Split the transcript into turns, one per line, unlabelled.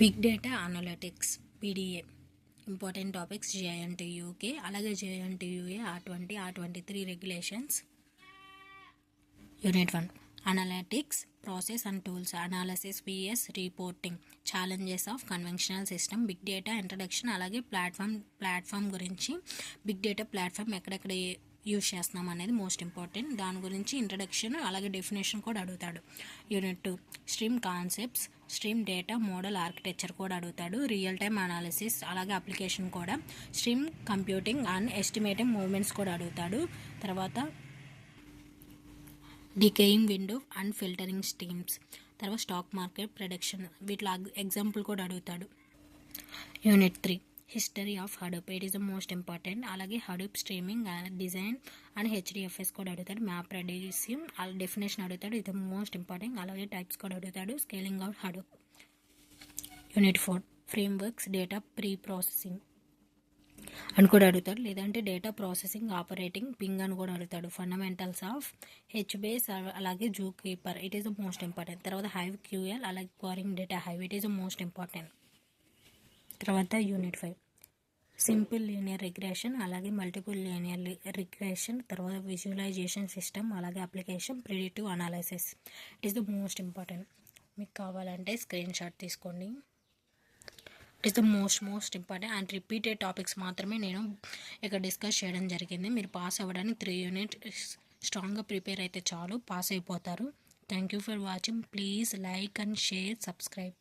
Big data analytics PDA important topics JNTUK అలాగే JNTUA R20 R23 regulations. Unit 1 analytics process and tools, analysis vs reporting, challenges of conventional system, big data introduction, అలాగే platform గురించి big data platform ఎక్కడెక్కడ use చేస్తున్నాం అనేది most important. దాని గురించి introduction అలాగే definition కూడా అడుగుతాడు. Unit 2 stream concepts, stream data model architecture కూడా అడుగుతాడు. రియల్ టైమ్ అనాలిసిస్ అలాగే అప్లికేషన్ కూడా, stream computing and estimating movements కూడా అడుగుతాడు. తర్వాత decaying window and filtering streams, తర్వాత స్టాక్ మార్కెట్ ప్రెడిక్షన్, వీటిలో ఎగ్జాంపుల్ కూడా అడుగుతాడు. Unit 3 history of Hadoop, it is the most important. అలాగే Hadoop streaming design and HDFS కూడా అడుగుతాడు. మ్యాప్ రెడ్యూసింగ్ డెఫినేషన్ అడుగుతాడు, ఇది మోస్ట్ ఇంపార్టెంట్. అలాగే టైప్స్ కూడా అడుగుతాడు. Scaling out Hadoop. Unit 4 frameworks, data pre processing అని కూడా అడుగుతాడు, లేదంటే డేటా ప్రాసెసింగ్ ఆపరేటింగ్ పింగ్ అని కూడా అడుగుతాడు. ఫండమెంటల్స్ ఆఫ్ HBase అలాగే zookeeper, it is the most important. తర్వాత హైవ్ QL అలాగే querying data Hive, it is the most important. తర్వాత యూనిట్ 5 సింపుల్ లీనియర్ రిగ్రెషన్ అలాగే మల్టిపుల్ లీనియర్ రిగ్రెషన్, తర్వాత visualization system అలాగే application, predictive analysis, it is the most important. మీకు కావాలంటే screen shot తీసుకోండి. It is the most important and repeated topics మాత్రమే నేను ఇక్కడ డిస్కస్ చేయడం జరిగింది. మీరు పాస్ అవ్వడానికి 3 యూనిట్స్ స్ట్రాంగ్గా ప్రిపేర్ అయితే చాలు, పాస్ అయిపోతారు. Thank you for watching. Please like and share, subscribe.